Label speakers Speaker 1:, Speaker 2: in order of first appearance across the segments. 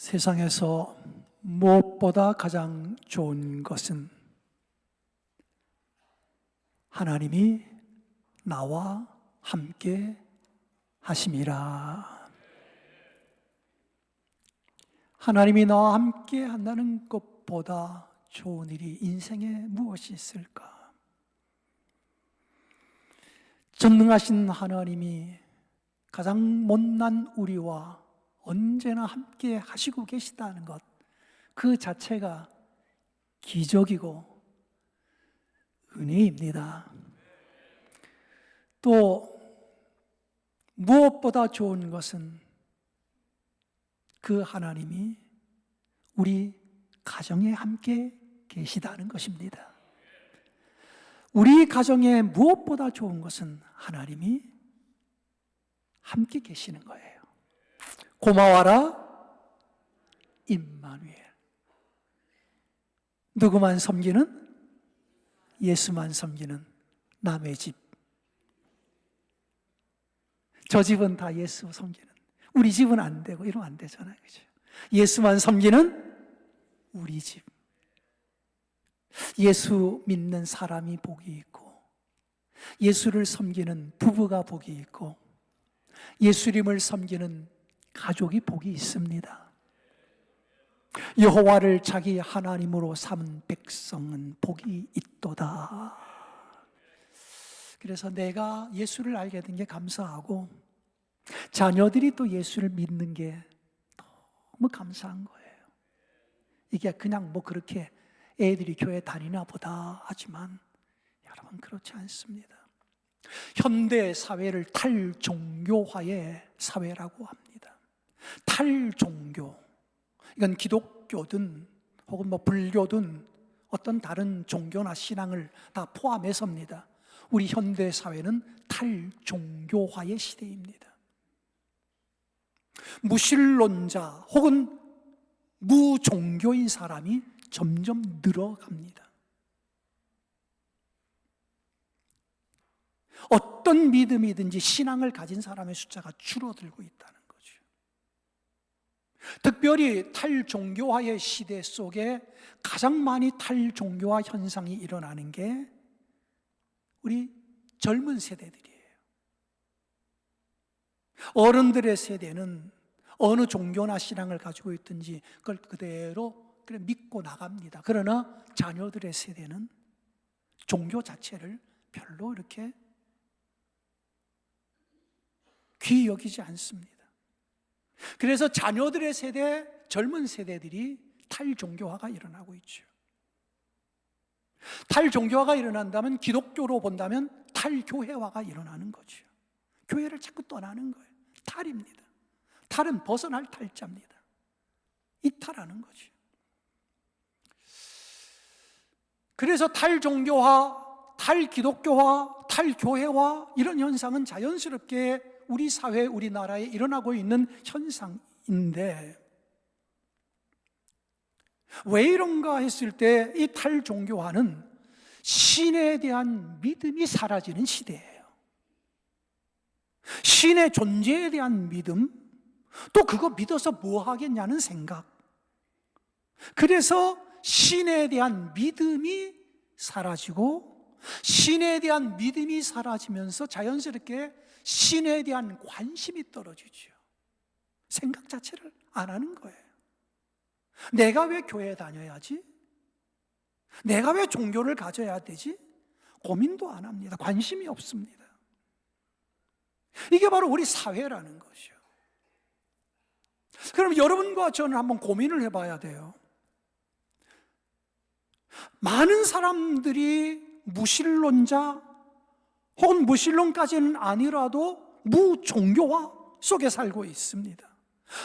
Speaker 1: 세상에서 무엇보다 가장 좋은 것은 하나님이 나와 함께 하심이라. 하나님이 나와 함께 한다는 것보다 좋은 일이 인생에 무엇이 있을까? 전능하신 하나님이 가장 못난 우리와 언제나 함께 하시고 계시다는 것, 그 자체가 기적이고 은혜입니다. 또 무엇보다 좋은 것은 그 하나님이 우리 가정에 함께 계시다는 것입니다. 우리 가정에 무엇보다 좋은 것은 하나님이 함께 계시는 거예요. 고마워라 임마누엘. 누구만 섬기는? 예수만 섬기는 남의 집. 저 집은 다 예수 섬기는, 우리 집은 안 되고 이러면 안 되잖아요, 그죠? 예수만 섬기는 우리 집. 예수 믿는 사람이 복이 있고, 예수를 섬기는 부부가 복이 있고, 예수님을 섬기는 가족이 복이 있습니다. 여호와를 자기 하나님으로 삼은 백성은 복이 있도다. 그래서 내가 예수를 알게 된 게 감사하고, 자녀들이 또 예수를 믿는 게 너무 감사한 거예요. 이게 그냥 뭐 그렇게 애들이 교회 다니나 보다 하지만 여러분, 그렇지 않습니다. 현대 사회를 탈종교화의 사회라고 합니다. 탈종교, 이건 기독교든 혹은 뭐 불교든 어떤 다른 종교나 신앙을 다 포함해서입니다. 우리 현대 사회는 탈종교화의 시대입니다. 무신론자 혹은 무종교인 사람이 점점 늘어갑니다. 어떤 믿음이든지 신앙을 가진 사람의 숫자가 줄어들고 있다는 거죠. 특별히 탈종교화의 시대 속에 가장 많이 탈종교화 현상이 일어나는 게 우리 젊은 세대들이에요. 어른들의 세대는 어느 종교나 신앙을 가지고 있든지 그걸 그대로 그냥 믿고 나갑니다. 그러나 자녀들의 세대는 종교 자체를 별로 이렇게 귀히 여기지 않습니다. 그래서 자녀들의 세대, 젊은 세대들이 탈종교화가 일어나고 있죠. 탈종교화가 일어난다면, 기독교로 본다면 탈교회화가 일어나는 거죠. 교회를 자꾸 떠나는 거예요. 탈입니다. 탈은 벗어날 탈자입니다. 이탈하는 거죠. 그래서 탈종교화, 탈기독교화, 탈교회화, 이런 현상은 자연스럽게 우리 사회, 우리나라에 일어나고 있는 현상인데, 왜 이런가 했을 때 이 탈종교화는 신에 대한 믿음이 사라지는 시대예요. 신의 존재에 대한 믿음, 또 그거 믿어서 뭐 하겠냐는 생각. 그래서 신에 대한 믿음이 사라지고, 신에 대한 믿음이 사라지면서 자연스럽게 신에 대한 관심이 떨어지죠. 생각 자체를 안 하는 거예요. 내가 왜 교회에 다녀야지? 내가 왜 종교를 가져야 되지? 고민도 안 합니다. 관심이 없습니다. 이게 바로 우리 사회라는 것이죠. 그럼 여러분과 저는 한번 고민을 해봐야 돼요. 많은 사람들이 무신론자 혹은 무신론까지는 아니라도 무종교화 속에 살고 있습니다.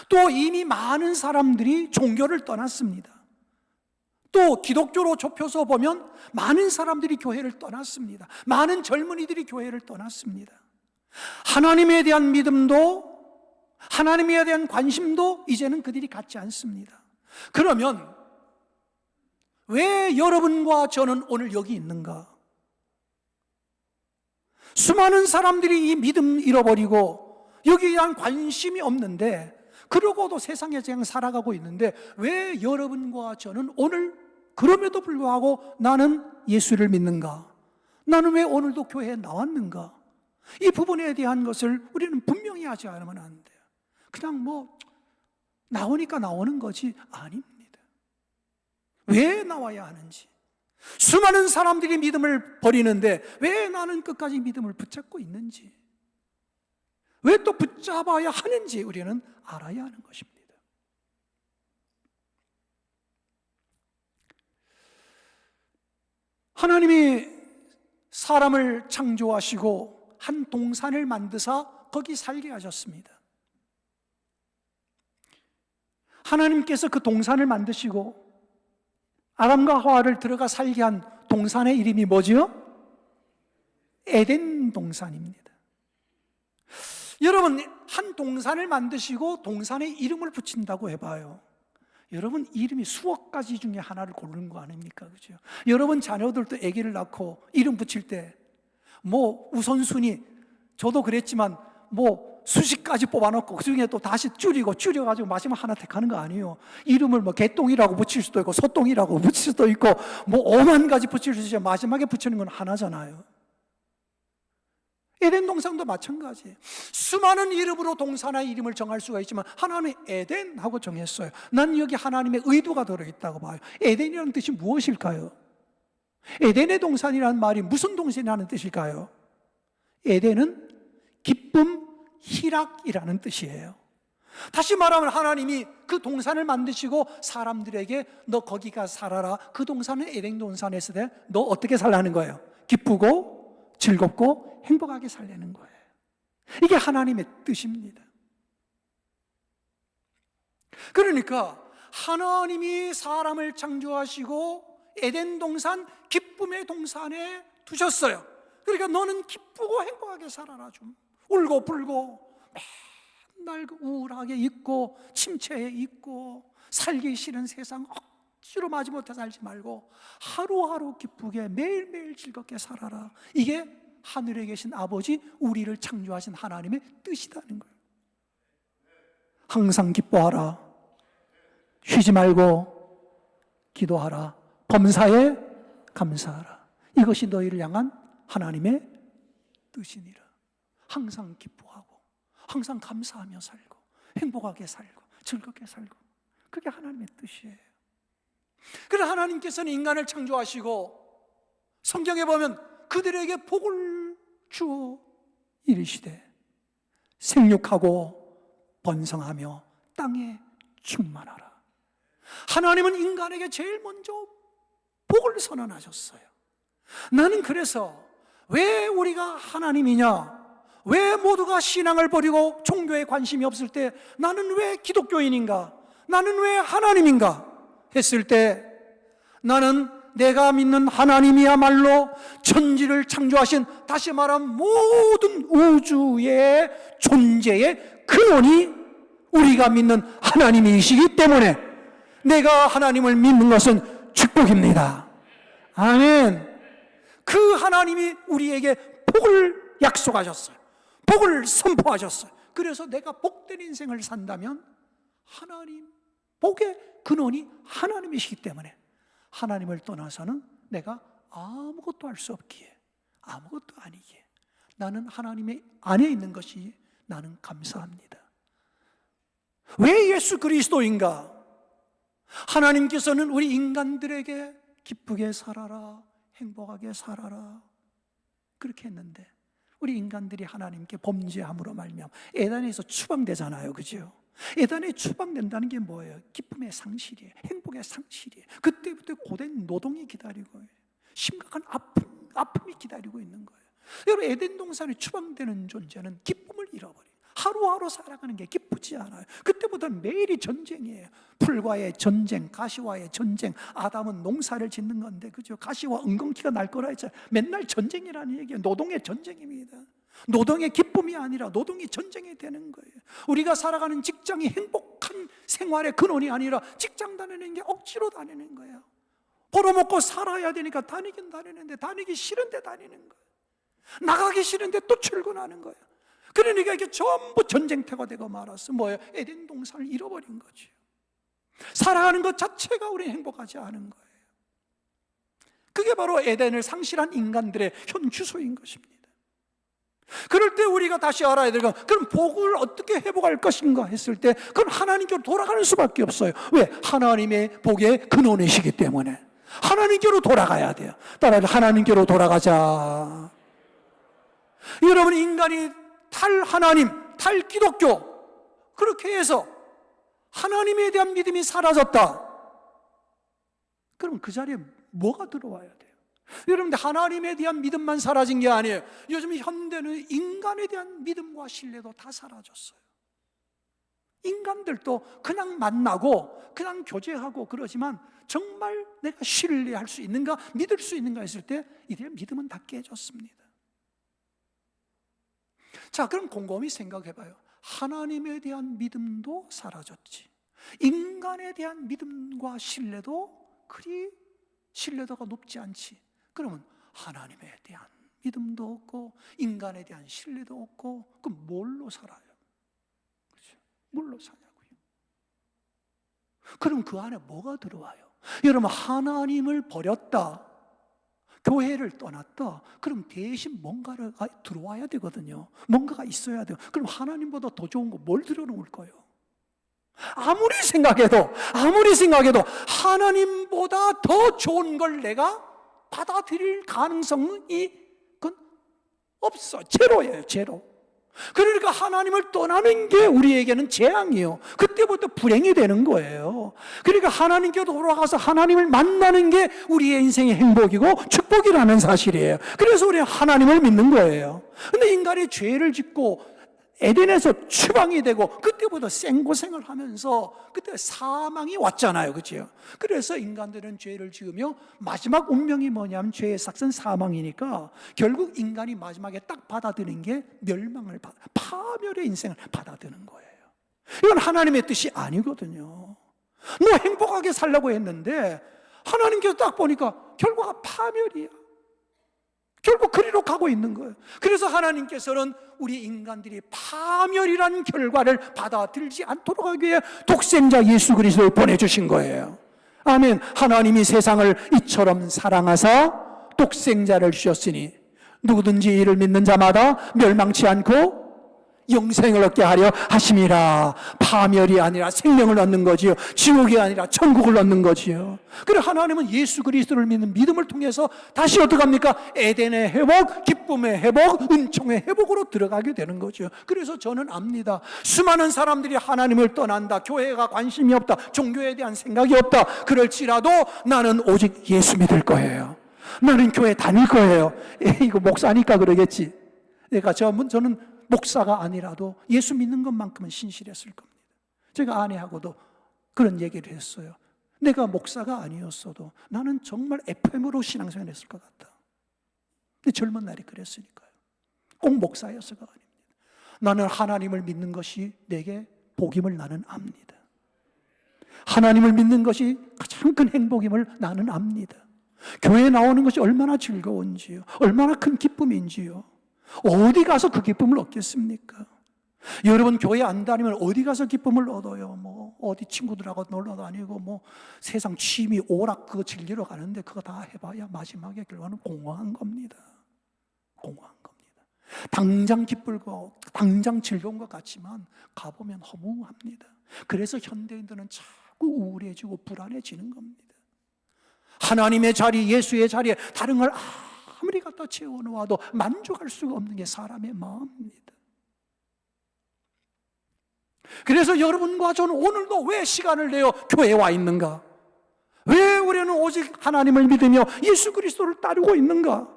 Speaker 1: 또 이미 많은 사람들이 종교를 떠났습니다. 또 기독교로 좁혀서 보면 많은 사람들이 교회를 떠났습니다. 많은 젊은이들이 교회를 떠났습니다. 하나님에 대한 믿음도, 하나님에 대한 관심도 이제는 그들이 갖지 않습니다. 그러면 왜 여러분과 저는 오늘 여기 있는가? 수많은 사람들이 이 믿음 잃어버리고 여기에 대한 관심이 없는데, 그러고도 세상에 그냥 살아가고 있는데 왜 여러분과 저는 오늘 그럼에도 불구하고 나는 예수를 믿는가? 나는 왜 오늘도 교회에 나왔는가? 이 부분에 대한 것을 우리는 분명히 하지 않으면 안 돼요. 그냥 나오니까 나오는 거지 아닙니다. 왜 나와야 하는지, 수많은 사람들이 믿음을 버리는데 왜 나는 끝까지 믿음을 붙잡고 있는지, 왜 또 붙잡아야 하는지 우리는 알아야 하는 것입니다. 하나님이 사람을 창조하시고 한 동산을 만드사 거기 살게 하셨습니다. 하나님께서 그 동산을 만드시고 아담과 하와를 들어가 살게 한 동산의 이름이 뭐지요? 에덴 동산입니다. 여러분, 한 동산을 만드시고 동산에 이름을 붙인다고 해봐요. 여러분, 이름이 수억 가지 중에 하나를 고르는 거 아닙니까? 그죠? 여러분 자녀들도 아기를 낳고 이름 붙일 때 우선순위, 저도 그랬지만 수십 가지 뽑아놓고 그 중에 또 다시 줄여가지고 마지막 하나 택하는 거 아니에요. 이름을 개똥이라고 붙일 수도 있고 소똥이라고 붙일 수도 있고 5만 가지 붙일 수 있어요. 마지막에 붙이는 건 하나잖아요. 에덴 동산도 마찬가지예요. 수많은 이름으로 동산의 이름을 정할 수가 있지만 하나님은 에덴하고 정했어요. 난 여기 하나님의 의도가 들어있다고 봐요. 에덴이라는 뜻이 무엇일까요? 에덴의 동산이라는 말이 무슨 동산이라는 뜻일까요? 에덴은 기쁨, 희락이라는 뜻이에요. 다시 말하면 하나님이 그 동산을 만드시고 사람들에게 너 거기가 살아라. 그 동산은 에덴 동산에서 너 어떻게 살라는 거예요? 기쁘고 즐겁고 행복하게 살려는 거예요. 이게 하나님의 뜻입니다. 그러니까 하나님이 사람을 창조하시고 에덴 동산, 기쁨의 동산에 두셨어요. 그러니까 너는 기쁘고 행복하게 살아라. 좀 울고 불고 맨날 우울하게 있고 침체에 있고 살기 싫은 세상 억지로 마지못해 살지 말고 하루하루 기쁘게 매일매일 즐겁게 살아라. 이게 하늘에 계신 아버지, 우리를 창조하신 하나님의 뜻이라는 거예요. 항상 기뻐하라. 쉬지 말고 기도하라. 범사에 감사하라. 이것이 너희를 향한 하나님의 뜻이니라. 항상 기뻐하고 항상 감사하며 살고 행복하게 살고 즐겁게 살고, 그게 하나님의 뜻이에요. 그래서 하나님께서는 인간을 창조하시고 성경에 보면 그들에게 복을 주어 이르시되 생육하고 번성하며 땅에 충만하라. 하나님은 인간에게 제일 먼저 복을 선언하셨어요. 나는 그래서 왜 우리가 하나님이냐, 왜 모두가 신앙을 버리고 종교에 관심이 없을 때 나는 왜 기독교인인가, 나는 왜 하나님인가 했을 때 나는 내가 믿는 하나님이야말로 천지를 창조하신, 다시 말하면 모든 우주의 존재의 근원이 우리가 믿는 하나님이시기 때문에 내가 하나님을 믿는 것은 축복입니다. 아멘. 그 하나님이 우리에게 복을 약속하셨어요. 복을 선포하셨어요. 그래서 내가 복된 인생을 산다면 하나님, 복의 근원이 하나님이시기 때문에 하나님을 떠나서는 내가 아무것도 할 수 없기에, 아무것도 아니기에 나는 하나님의 안에 있는 것이 나는 감사합니다. 왜 예수 그리스도인가? 하나님께서는 우리 인간들에게 기쁘게 살아라, 행복하게 살아라 그렇게 했는데 우리 인간들이 하나님께 범죄함으로 말미암아 에덴에서 추방되잖아요. 그죠? 에덴에 추방된다는 게 뭐예요? 기쁨의 상실이에요. 행복의 상실이에요. 그때부터 고된 노동이 기다리고 심각한 아픔이 기다리고 있는 거예요. 여러분, 에덴 동산에 추방되는 존재는 기쁨을 잃어버려요. 하루하루 살아가는 게 기쁘지 않아요. 그때부터는 매일이 전쟁이에요. 풀과의 전쟁, 가시와의 전쟁. 아담은 농사를 짓는 건데, 그죠? 가시와 엉겅퀴가 날 거라 했잖아요. 맨날 전쟁이라는 얘기예요. 노동의 전쟁입니다. 노동의 기쁨이 아니라 노동이 전쟁이 되는 거예요. 우리가 살아가는 직장이 행복한 생활의 근원이 아니라 직장 다니는 게 억지로 다니는 거예요. 벌어먹고 살아야 되니까 다니긴 다니는데 다니기 싫은데 다니는 거예요. 나가기 싫은데 또 출근하는 거예요. 그러니까 이게 전부 전쟁터가 되고 말았어. 뭐예요? 에덴 동산을 잃어버린 거죠. 살아가는 것 자체가 우리는 행복하지 않은 거예요. 그게 바로 에덴을 상실한 인간들의 현 주소인 것입니다. 그럴 때 우리가 다시 알아야 되는 건, 그럼 복을 어떻게 회복할 것인가 했을 때, 그건 하나님께로 돌아가는 수밖에 없어요. 왜? 하나님의 복의 근원이시기 때문에 하나님께로 돌아가야 돼요. 따라서 하나님께로 돌아가자. 여러분, 인간이 탈 하나님, 탈 기독교, 그렇게 해서 하나님에 대한 믿음이 사라졌다. 그럼 그 자리에 뭐가 들어와야 돼요? 여러분들, 하나님에 대한 믿음만 사라진 게 아니에요. 요즘 현대는 인간에 대한 믿음과 신뢰도 다 사라졌어요. 인간들도 그냥 만나고 그냥 교제하고 그러지만 정말 내가 신뢰할 수 있는가, 믿을 수 있는가 했을 때 이들의 믿음은 다 깨졌습니다. 자, 그럼 곰곰이 생각해 봐요. 하나님에 대한 믿음도 사라졌지, 인간에 대한 믿음과 신뢰도 그리 신뢰도가 높지 않지. 그러면 하나님에 대한 믿음도 없고 인간에 대한 신뢰도 없고, 그럼 뭘로 살아요? 그렇죠? 뭘로 사냐고요? 그럼 그 안에 뭐가 들어와요? 여러분, 하나님을 버렸다, 교회를 떠났다, 그럼 대신 뭔가가 들어와야 되거든요. 뭔가가 있어야 돼요. 그럼 하나님보다 더 좋은 거 뭘 들여놓을 거예요? 아무리 생각해도 하나님보다 더 좋은 걸 내가 받아들일 가능성이 그건 없어. 제로예요, 제로. 그러니까 하나님을 떠나는 게 우리에게는 재앙이에요. 그때부터 불행이 되는 거예요. 그러니까 하나님께 돌아가서 하나님을 만나는 게 우리의 인생의 행복이고 축복이라는 사실이에요. 그래서 우리는 하나님을 믿는 거예요. 근데 인간이 죄를 짓고 에덴에서 추방이 되고 그때부터 생고생을 하면서 그때 사망이 왔잖아요, 그렇죠? 그래서 인간들은 죄를 지으며 마지막 운명이 뭐냐면 죄의 삭은 사망이니까 결국 인간이 마지막에 딱 받아들이는 게 멸망을 파멸의 인생을 받아드는 거예요. 이건 하나님의 뜻이 아니거든요. 너 행복하게 살려고 했는데 하나님께서 딱 보니까 결과가 파멸이야. 결국 그리로 가고 있는 거예요. 그래서 하나님께서는 우리 인간들이 파멸이라는 결과를 받아들이지 않도록 하기 위해 독생자 예수 그리스도를 보내주신 거예요. 아멘. 하나님이 세상을 이처럼 사랑하사 독생자를 주셨으니 누구든지 이를 믿는 자마다 멸망치 않고 영생을 얻게 하려 하심이라. 파멸이 아니라 생명을 얻는 거지요. 지옥이 아니라 천국을 얻는 거지요. 그래, 하나님은 예수 그리스도를 믿는 믿음을 통해서 다시 어떡합니까? 에덴의 회복, 기쁨의 회복, 은총의 회복으로 들어가게 되는 거죠. 그래서 저는 압니다. 수많은 사람들이 하나님을 떠난다, 교회가 관심이 없다, 종교에 대한 생각이 없다, 그럴지라도 나는 오직 예수 믿을 거예요. 나는 교회 다닐 거예요. 이거 목사니까 그러겠지. 그러니까 저는 목사가 아니라도 예수 믿는 것만큼은 신실했을 겁니다. 제가 아내하고도 그런 얘기를 했어요. 내가 목사가 아니었어도 나는 정말 FM으로 신앙생활을 했을 것 같다. 근데 젊은 날이 그랬으니까요. 꼭 목사였어가 아닙니다. 나는 하나님을 믿는 것이 내게 복임을 나는 압니다. 하나님을 믿는 것이 가장 큰 행복임을 나는 압니다. 교회에 나오는 것이 얼마나 즐거운지요, 얼마나 큰 기쁨인지요. 어디 가서 그 기쁨을 얻겠습니까? 여러분, 교회 안 다니면 어디 가서 기쁨을 얻어요? 뭐 어디 친구들하고 놀러 다니고 뭐 세상 취미 오락 그거 즐기러 가는데 그거 다 해봐야 마지막에 결과는 공허한 겁니다. 공허한 겁니다. 당장 기쁘고 당장 즐거운 것 같지만 가보면 허무합니다. 그래서 현대인들은 자꾸 우울해지고 불안해지는 겁니다. 하나님의 자리, 예수의 자리에 다른 걸 아무리 갖다 채워놓아도 만족할 수가 없는 게 사람의 마음입니다. 그래서 여러분과 저는 오늘도 왜 시간을 내어 교회에 와 있는가? 왜 우리는 오직 하나님을 믿으며 예수 그리스도를 따르고 있는가?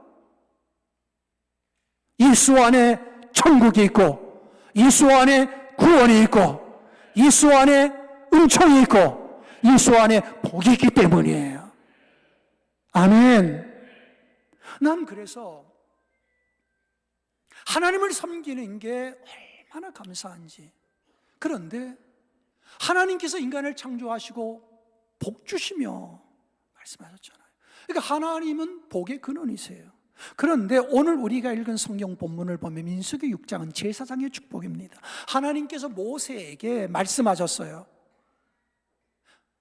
Speaker 1: 예수 안에 천국이 있고, 예수 안에 구원이 있고, 예수 안에 은총이 있고, 예수 안에 복이 있기 때문이에요. 아멘. 난 그래서 하나님을 섬기는 게 얼마나 감사한지. 그런데 하나님께서 인간을 창조하시고 복 주시며 말씀하셨잖아요. 그러니까 하나님은 복의 근원이세요. 그런데 오늘 우리가 읽은 성경 본문을 보면 민수기 6장은 제사장의 축복입니다. 하나님께서 모세에게 말씀하셨어요.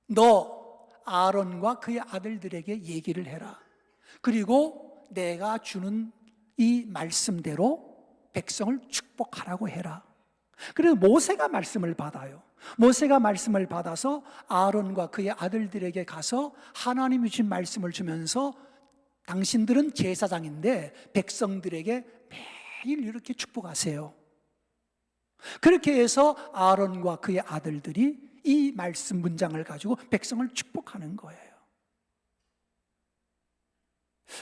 Speaker 1: 너 아론과 그의 아들들에게 얘기를 해라. 그리고 내가 주는 이 말씀대로 백성을 축복하라고 해라. 그래서 모세가 말씀을 받아요. 모세가 말씀을 받아서 아론과 그의 아들들에게 가서 하나님이 주신 말씀을 주면서 당신들은 제사장인데 백성들에게 매일 이렇게 축복하세요. 그렇게 해서 아론과 그의 아들들이 이 말씀 문장을 가지고 백성을 축복하는 거예요.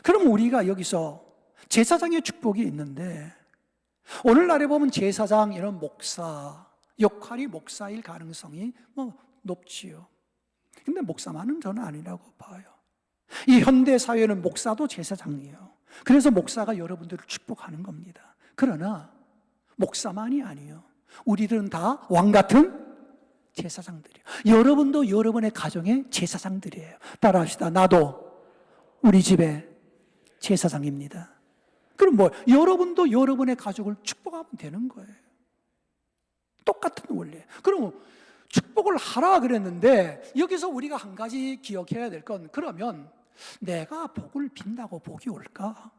Speaker 1: 그럼 우리가 여기서 제사장의 축복이 있는데 오늘날에 보면 제사장 이런 목사 역할이 목사일 가능성이 높지요. 근데 목사만은 저는 아니라고 봐요. 이 현대 사회는 목사도 제사장이에요. 그래서 목사가 여러분들을 축복하는 겁니다. 그러나 목사만이 아니에요. 우리들은 다 왕 같은 제사장들이에요. 여러분도 여러분의 가정의 제사장들이에요. 따라합시다. 나도 우리 집의 제사장입니다. 그럼 여러분도 여러분의 가족을 축복하면 되는 거예요. 똑같은 원리예요. 그럼 축복을 하라 그랬는데 여기서 우리가 한 가지 기억해야 될 건, 그러면 내가 복을 빈다고 복이 올까?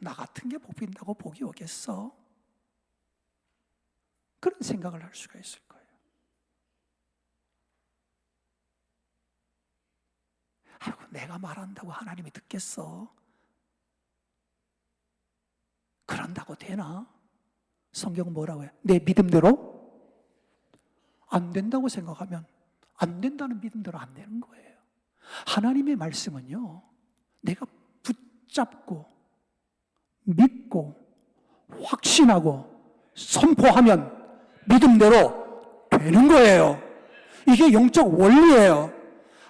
Speaker 1: 나 같은 게 복 빈다고 복이 오겠어? 그런 생각을 할 수가 있을 거예요. 아이고, 내가 말한다고 하나님이 듣겠어? 그런다고 되나? 성경은 뭐라고 해요? 내 믿음대로 안 된다고 생각하면 안 된다는 믿음대로 안 되는 거예요. 하나님의 말씀은요, 내가 붙잡고 믿고 확신하고 선포하면 믿음대로 되는 거예요. 이게 영적 원리예요.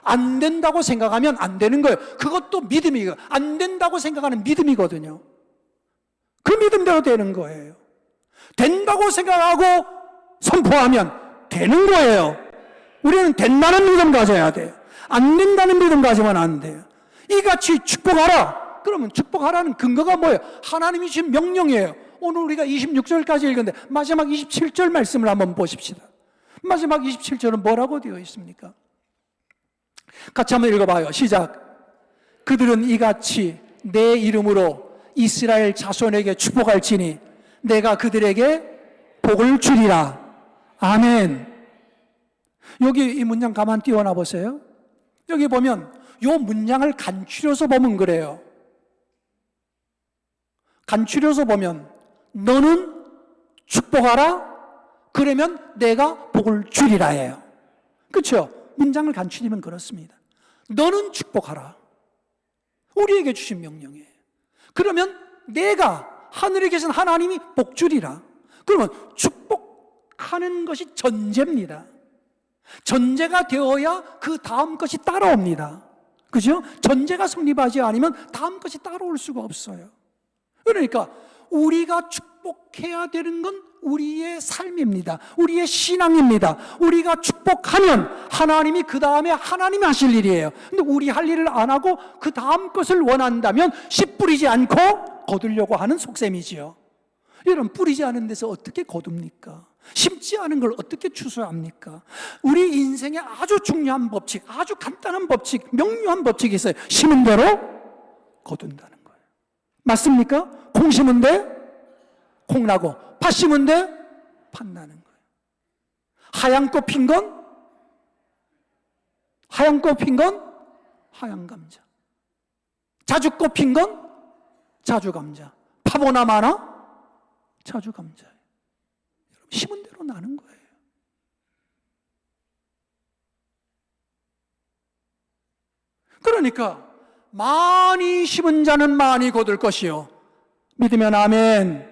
Speaker 1: 안 된다고 생각하면 안 되는 거예요. 그것도 믿음이에요. 안 된다고 생각하는 믿음이거든요. 그 믿음대로 되는 거예요. 된다고 생각하고 선포하면 되는 거예요. 우리는 된다는 믿음 가져야 돼요. 안 된다는 믿음 가지면 안 돼요. 이같이 축복하라. 그러면 축복하라는 근거가 뭐예요? 하나님이 주신 명령이에요. 오늘 우리가 26절까지 읽었는데 마지막 27절 말씀을 한번 보십시다. 마지막 27절은 뭐라고 되어 있습니까? 같이 한번 읽어봐요. 시작. 그들은 이같이 내 이름으로 이스라엘 자손에게 축복할지니 내가 그들에게 복을 주리라. 아멘. 여기 이 문장 가만 띄워놔 보세요. 여기 보면 이 문장을 간추려서 보면 그래요. 간추려서 보면 너는 축복하라. 그러면 내가 복을 주리라예요. 그렇죠? 문장을 간추리면 그렇습니다. 너는 축복하라. 우리에게 주신 명령이에요. 그러면 내가 하늘에 계신 하나님이 복 주리라. 그러면 축복하는 것이 전제입니다. 전제가 되어야 그 다음 것이 따라옵니다. 그죠? 전제가 성립하지 않으면 다음 것이 따라올 수가 없어요. 그러니까 우리가 축복해야 되는 건 우리의 삶입니다. 우리의 신앙입니다. 우리가 축복하면 하나님이 그 다음에 하나님이 하실 일이에요. 근데 우리 할 일을 안 하고 그 다음 것을 원한다면 씨 뿌리지 않고 거두려고 하는 속셈이지요. 여러분, 뿌리지 않은 데서 어떻게 거둡니까? 심지 않은 걸 어떻게 추수합니까? 우리 인생에 아주 중요한 법칙, 아주 간단한 법칙, 명료한 법칙이 있어요. 심은 대로 거둔다는 거예요. 맞습니까? 콩 심은 데 콩 나고, 팥 심은 데 팥 나는 거예요. 하얀 꽃 핀 건 하얀 꽃 핀 건 하얀 감자, 자주꽃 핀 건 자주 감자, 파보나 마나 자주 감자예요. 여러분, 심은 대로 나는 거예요. 그러니까 많이 심은 자는 많이 거둘 것이요, 믿으면 아멘.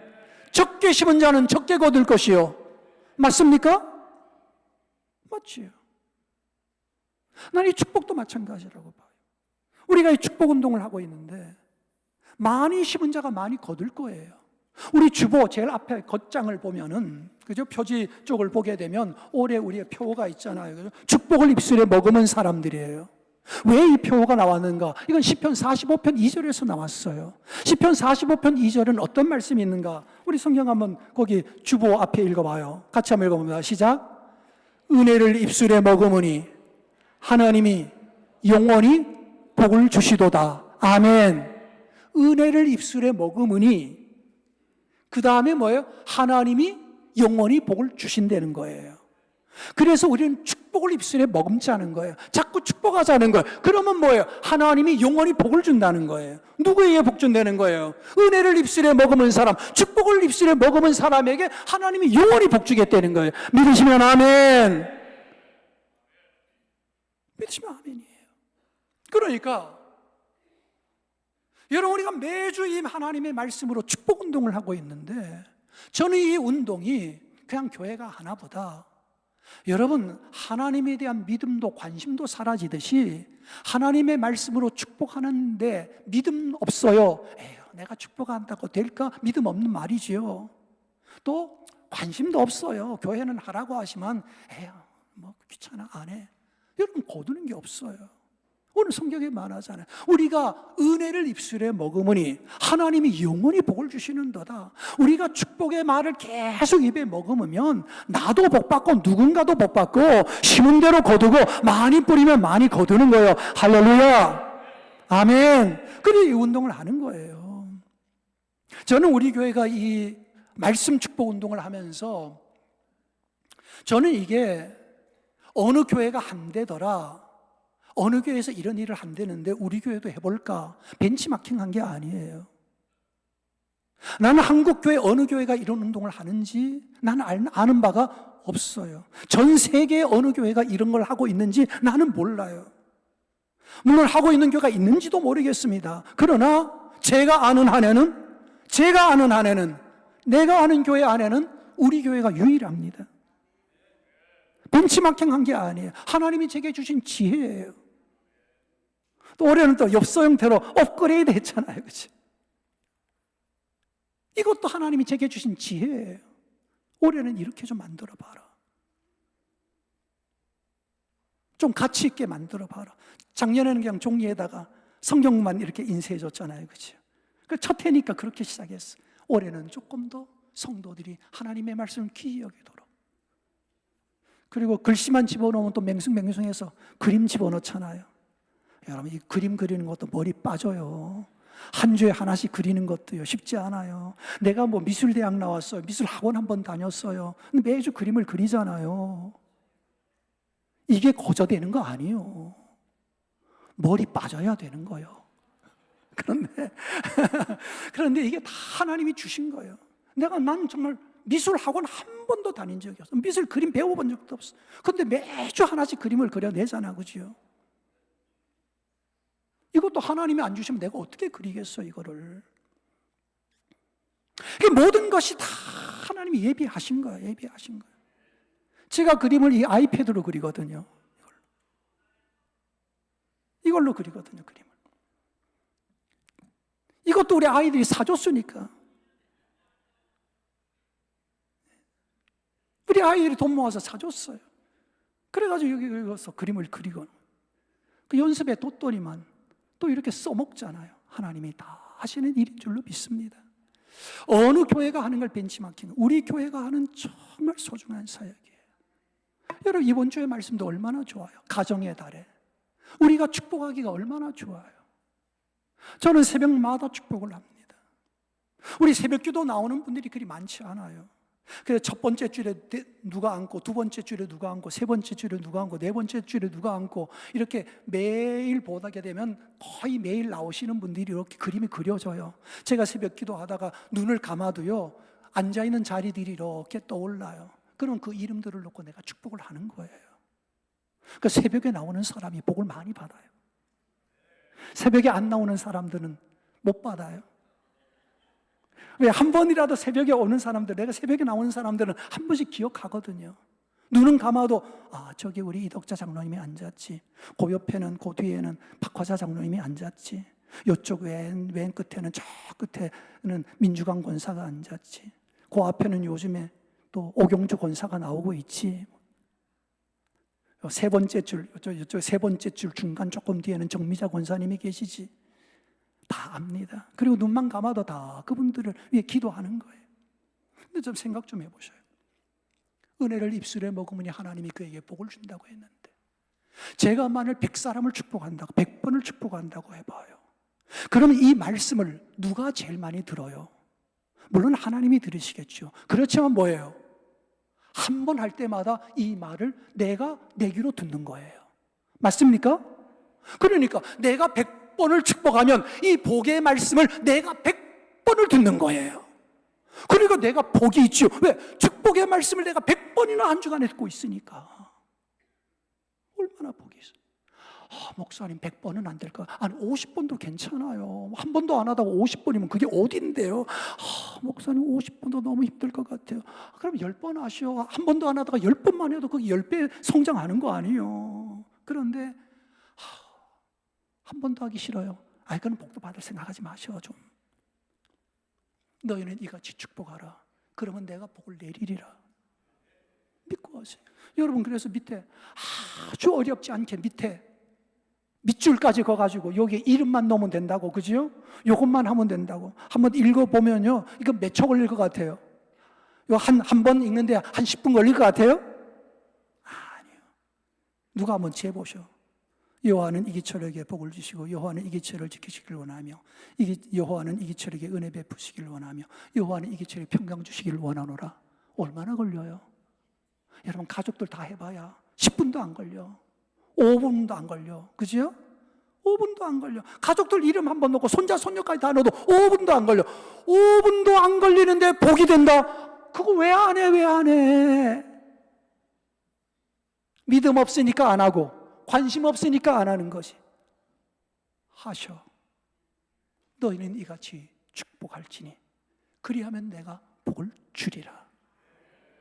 Speaker 1: 적게 심은 자는 적게 거둘 것이요. 맞습니까? 맞지요. 난 이 축복도 마찬가지라고 봐요. 우리가 이 축복 운동을 하고 있는데 많이 심은 자가 많이 거둘 거예요. 우리 주보 제일 앞에 겉장을 보면은, 그죠? 표지 쪽을 보게 되면 올해 우리의 표가 있잖아요. 그죠? 축복을 입술에 머금은 사람들이에요. 왜 이 표가 나왔는가? 이건 시편 45편 2절에서 나왔어요. 시편 45편 2절은 어떤 말씀이 있는가? 우리 성경 한번 거기 주보 앞에 읽어봐요. 같이 한번 읽어봅니다. 시작. 은혜를 입술에 머금으니 하나님이 영원히 복을 주시도다. 아멘. 은혜를 입술에 머금으니 그 다음에 뭐예요? 하나님이 영원히 복을 주신다는 거예요. 그래서 우리는 축복을 입술에 머금자는 거예요. 자꾸 축복하자는 거예요. 그러면 뭐예요? 하나님이 영원히 복을 준다는 거예요. 누구에게 복 준다는 거예요? 은혜를 입술에 머금은 사람, 축복을 입술에 머금은 사람에게 하나님이 영원히 복 주겠다는 거예요. 믿으시면 아멘. 믿으시면 아멘이에요. 그러니까 여러분, 우리가 매주 이 하나님의 말씀으로 축복 운동을 하고 있는데, 저는 이 운동이 그냥 교회가 하나보다 여러분, 하나님에 대한 믿음도 관심도 사라지듯이 하나님의 말씀으로 축복하는데 믿음 없어요. 에휴, 내가 축복한다고 될까? 믿음 없는 말이지요. 또 관심도 없어요. 교회는 하라고 하시면 에휴, 뭐 귀찮아, 안 해. 여러분, 거두는 게 없어요. 오늘 성경에 말하잖아요. 우리가 은혜를 입술에 머금으니 하나님이 영원히 복을 주시는도다. 우리가 축복의 말을 계속 입에 머금으면 나도 복받고 누군가도 복받고 심은 대로 거두고 많이 뿌리면 많이 거두는 거예요. 할렐루야. 아멘. 그래서 이 운동을 하는 거예요. 저는 우리 교회가 이 말씀 축복 운동을 하면서 저는 이게 어느 교회가 안 되더라, 어느 교회에서 이런 일을 한다는데 우리 교회도 해볼까? 벤치마킹한 게 아니에요. 나는 한국 교회 어느 교회가 이런 운동을 하는지 나는 아는 바가 없어요. 전 세계의 어느 교회가 이런 걸 하고 있는지 나는 몰라요. 물론 하고 있는 교회가 있는지도 모르겠습니다. 그러나 제가 아는 한에는 내가 아는 교회 안에는 우리 교회가 유일합니다. 벤치마킹한 게 아니에요. 하나님이 제게 주신 지혜예요. 또 올해는 또 엽서 형태로 업그레이드 했잖아요. 그렇지? 이것도 하나님이 제게 주신 지혜예요. 올해는 이렇게 좀 만들어 봐라. 좀 가치 있게 만들어 봐라. 작년에는 그냥 종이에다가 성경만 이렇게 인쇄해 줬잖아요. 그렇죠? 그 첫 해니까 그렇게 시작했어. 올해는 조금 더 성도들이 하나님의 말씀을 귀히 여기도록. 그리고 글씨만 집어넣으면 또 맹숭맹숭해서 그림 집어넣잖아요. 여러분, 이 그림 그리는 것도 머리 빠져요. 한 주에 하나씩 그리는 것도요, 쉽지 않아요. 내가 뭐 미술대학 나왔어요. 미술학원 한번 다녔어요. 근데 매주 그림을 그리잖아요. 이게 거저되는 거 아니에요. 머리 빠져야 되는 거예요. 그런데 이게 다 하나님이 주신 거예요. 난 정말 미술학원 한 번도 다닌 적이 없어. 미술 그림 배워본 적도 없어. 근데 매주 하나씩 그림을 그려내잖아, 그죠? 이것도 하나님이 안 주시면 내가 어떻게 그리겠어, 이거를. 모든 것이 다 하나님이 예비하신 거예요. 예비하신 거예요. 제가 그림을 이 아이패드로 그리거든요. 이걸로 그리거든요, 그림을. 이것도 우리 아이들이 사줬으니까. 우리 아이들이 돈 모아서 사줬어요. 그래가지고 여기서 그림을 그리고 그 연습에 뒀더니만 또 이렇게 써먹잖아요. 하나님이 다 하시는 일인 줄로 믿습니다. 어느 교회가 하는 걸 벤치마킹, 우리 교회가 하는 정말 소중한 사역이에요. 여러분, 이번 주의 말씀도 얼마나 좋아요. 가정의 달에 우리가 축복하기가 얼마나 좋아요. 저는 새벽마다 축복을 합니다. 우리 새벽기도 나오는 분들이 그리 많지 않아요. 그래서 첫 번째 줄에 누가 앉고, 두 번째 줄에 누가 앉고, 세 번째 줄에 누가 앉고, 네 번째 줄에 누가 앉고, 이렇게 매일 보게 되면 거의 매일 나오시는 분들이 이렇게 그림이 그려져요. 제가 새벽 기도하다가 눈을 감아도요, 앉아있는 자리들이 이렇게 떠올라요. 그럼 그 이름들을 놓고 내가 축복을 하는 거예요. 그 새벽에 나오는 사람이 복을 많이 받아요. 새벽에 안 나오는 사람들은 못 받아요. 왜? 한 번이라도 새벽에 오는 사람들, 내가 새벽에 나오는 사람들은 한 번씩 기억하거든요. 눈은 감아도 저기 우리 이덕자 장로님이 앉았지, 그 옆에는, 그 뒤에는 박화자 장로님이 앉았지, 이쪽 맨 끝에는, 저 끝에는 민주강 권사가 앉았지, 그 앞에는 요즘에 또 오경주 권사가 나오고 있지. 세 번째 줄, 이쪽 세 번째 줄 중간 조금 뒤에는 정미자 권사님이 계시지. 다 압니다. 그리고 눈만 감아도 다 그분들을 위해 기도하는 거예요. 근데 좀 생각 좀 해보셔요. 은혜를 입술에 머금으니 하나님이 그에게 복을 준다고 했는데, 제가 만일 100사람을 축복한다고, 100번을 축복한다고 해봐요. 그러면 이 말씀을 누가 제일 많이 들어요? 물론 하나님이 들으시겠죠. 그렇지만 뭐예요? 한 번 할 때마다 이 말을 내가 내 귀로 듣는 거예요. 맞습니까? 그러니까 내가 100번을 축복하면 이 복의 말씀을 내가 100번을 듣는 거예요. 그러니까 내가 복이 있죠. 왜? 축복의 말씀을 내가 100번이나 한 주간에 듣고 있으니까. 얼마나 복이 있어. 목사님 100번은 안 될까? 아니 50번도 괜찮아요. 한 번도 안 하다가 50번이면 그게 어딘데요? 목사님 50번도 너무 힘들 것 같아요. 그럼 10번 하시오. 한 번도 안 하다가 10번만 해도 그게 10배 성장하는 거 아니에요. 그런데 한 번도 하기 싫어요. 그건 복도 받을 생각하지 마시오. 좀 너희는 이같이 축복하라. 그러면 내가 복을 내리리라. 믿고 하세요. 여러분, 그래서 밑에 아주 어렵지 않게 밑줄까지 가가지고 여기에 이름만 넣으면 된다고, 그죠? 요것만 하면 된다고. 한번 읽어보면요, 이거 몇 초 걸릴 것 같아요? 한 번 읽는데 한 10분 걸릴 것 같아요? 아니요. 누가 한번 재보셔. 여호와는 이기철에게 복을 주시고 여호와는 이기철을 지키시길 원하며 여호와는 이기철에게 은혜 베푸시길 원하며 여호와는 이기철에 평강 주시길 원하노라. 얼마나 걸려요? 여러분, 가족들 다 해봐야 10분도 안 걸려. 5분도 안 걸려. 그죠? 5분도 안 걸려. 가족들 이름 한번 넣고 손자 손녀까지 다 넣어도 5분도 안 걸려. 5분도 안 걸리는데 복이 된다. 그거 왜 안 해? 왜 안 해? 믿음 없으니까 안 하고, 관심 없으니까 안 하는 것이. 하셔. 너희는 이같이 축복할지니 그리하면 내가 복을 주리라.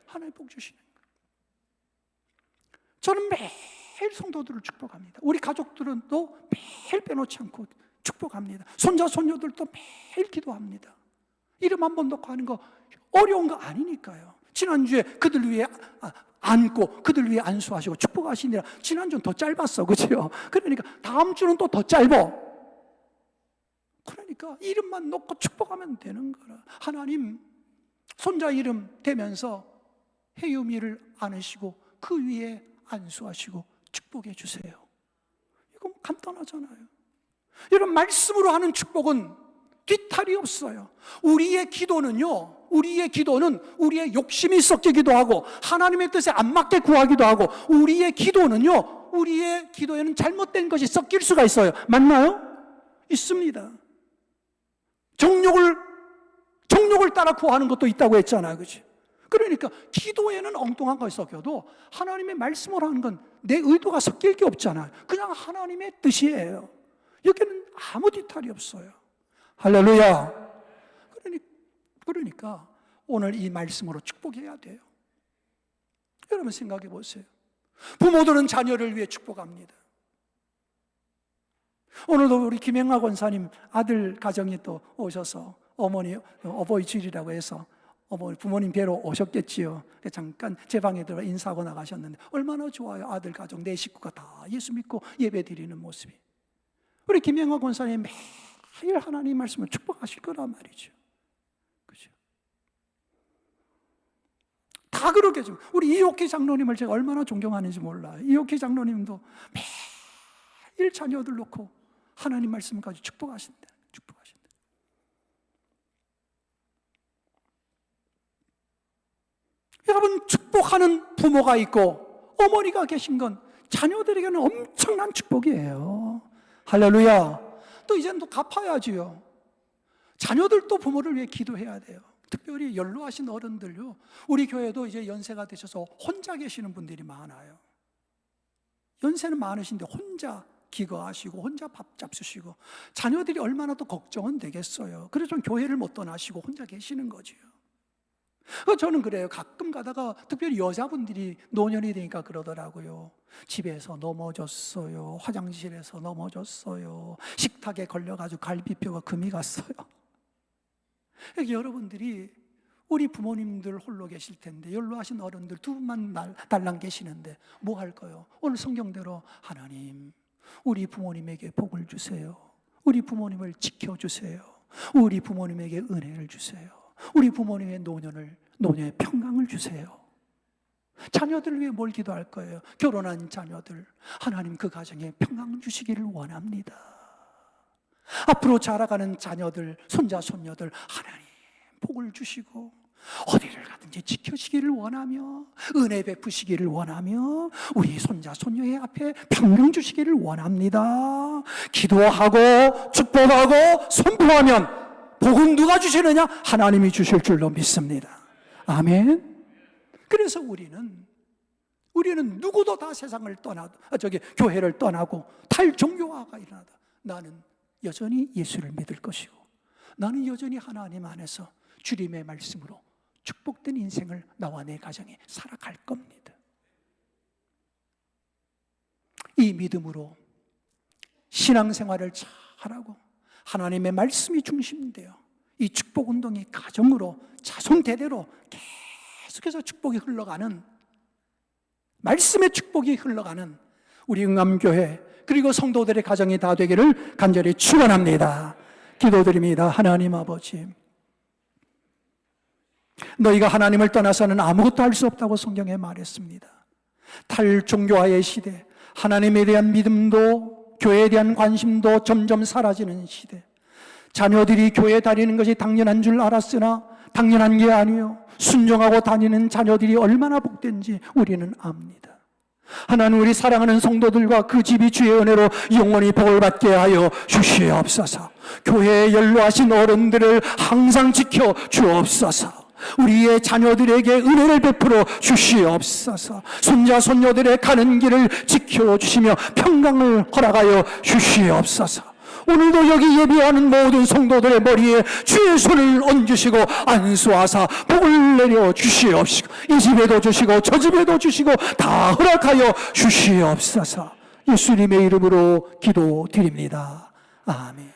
Speaker 1: 하나님 복 주시는 거예요. 저는 매일 성도들을 축복합니다. 우리 가족들은 또 매일 빼놓지 않고 축복합니다. 손자 손녀들도 매일 기도합니다. 이름 한번 넣고 하는 거 어려운 거 아니니까요. 지난주에 그들 위해 안고 그들 위해 안수하시고 축복하시니라. 지난주는 더 짧았어, 그렇죠? 그러니까 다음 주는 또 더 짧아. 그러니까 이름만 넣고 축복하면 되는 거라. 하나님, 손자 이름 대면서 해유미를 안으시고 그 위에 안수하시고 축복해 주세요. 이건 간단하잖아요. 이런 말씀으로 하는 축복은 뒤탈이 없어요. 우리의 기도는 우리의 욕심이 섞이기도 하고 하나님의 뜻에 안 맞게 구하기도 하고 우리의 기도에는 잘못된 것이 섞일 수가 있어요. 맞나요? 있습니다. 정욕을 따라 구하는 것도 있다고 했잖아요. 그렇죠? 그러니까 기도에는 엉뚱한 것이 섞여도 하나님의 말씀을 하는 건 내 의도가 섞일 게 없잖아요. 그냥 하나님의 뜻이에요. 여기는 아무 뒤탈이 없어요. 할렐루야. 그러니까 오늘 이 말씀으로 축복해야 돼요. 여러분 생각해 보세요. 부모들은 자녀를 위해 축복합니다. 오늘도 우리 김영하 권사님 아들 가정이 또 오셔서 어버이 주일이라고 해서 부모님 뵈러 오셨겠지요. 잠깐 제 방에 들어 인사하고 나가셨는데 얼마나 좋아요. 아들 가족 내 식구가 다 예수 믿고 예배 드리는 모습이. 우리 김영하 권사님 매일 하나님 말씀을 축복하실 거란 말이죠. 그죠? 다 그러겠죠. 우리 이옥희 장로님을 제가 얼마나 존경하는지 몰라요. 이옥희 장로님도 매일 자녀들 놓고 하나님 말씀까지 축복하신다. 여러분, 축복하는 부모가 있고 어머니가 계신 건 자녀들에게는 엄청난 축복이에요. 할렐루야. 또 이제는 또 갚아야지요. 자녀들도 부모를 위해 기도해야 돼요. 특별히 연로하신 어른들요. 우리 교회도 이제 연세가 되셔서 혼자 계시는 분들이 많아요. 연세는 많으신데 혼자 기거하시고 혼자 밥 잡수시고 자녀들이 얼마나 또 걱정은 되겠어요. 그래서 좀 교회를 못 떠나시고 혼자 계시는 거지요. 저는 그래요. 가끔 가다가 특별히 여자분들이 노년이 되니까 그러더라고요. 집에서 넘어졌어요. 화장실에서 넘어졌어요. 식탁에 걸려가지고 갈비뼈가 금이 갔어요. 여러분들이 우리 부모님들 홀로 계실 텐데, 연로하신 어른들 두 분만 달랑 계시는데 뭐 할까요? 오늘 성경대로 하나님, 우리 부모님에게 복을 주세요. 우리 부모님을 지켜주세요. 우리 부모님에게 은혜를 주세요. 우리 부모님의 노년의 평강을 주세요. 자녀들 위해 뭘 기도할 거예요? 결혼한 자녀들, 하나님 그 가정에 평강 주시기를 원합니다. 앞으로 자라가는 자녀들, 손자 손녀들, 하나님 복을 주시고 어디를 가든지 지켜주시기를 원하며 은혜 베푸시기를 원하며 우리 손자 손녀의 앞에 평강 주시기를 원합니다. 기도하고 축복하고 선포하면 복은 누가 주시느냐? 하나님이 주실 줄로 믿습니다. 아멘. 그래서 우리는 누구도 다 세상을 떠나도 교회를 떠나고 탈종교화가 일어나다 나는 여전히 예수를 믿을 것이고 나는 여전히 하나님 안에서 주님의 말씀으로 축복된 인생을 나와 내 가정에 살아갈 겁니다. 이 믿음으로 신앙생활을 잘하고 하나님의 말씀이 중심인데요, 이 축복운동이 가정으로 자손 대대로 계속해서 축복이 흘러가는, 말씀의 축복이 흘러가는 우리 응암교회 그리고 성도들의 가정이 다 되기를 간절히 축원합니다. 기도드립니다. 하나님 아버지, 너희가 하나님을 떠나서는 아무것도 할 수 없다고 성경에 말했습니다. 탈종교화의 시대, 하나님에 대한 믿음도 교회에 대한 관심도 점점 사라지는 시대, 자녀들이 교회 다니는 것이 당연한 줄 알았으나 당연한 게 아니요 순종하고 다니는 자녀들이 얼마나 복된지 우리는 압니다. 하나님, 우리 사랑하는 성도들과 그 집이 주의 은혜로 영원히 복을 받게 하여 주시옵소서. 교회에 연로하신 어른들을 항상 지켜 주옵소서. 우리의 자녀들에게 은혜를 베풀어 주시옵소서. 손자 손녀들의 가는 길을 지켜주시며 평강을 허락하여 주시옵소서. 오늘도 여기 예배하는 모든 성도들의 머리에 주의 손을 얹으시고 안수하사 복을 내려 주시옵시고 이 집에도 주시고 저 집에도 주시고 다 허락하여 주시옵소서. 예수님의 이름으로 기도드립니다. 아멘.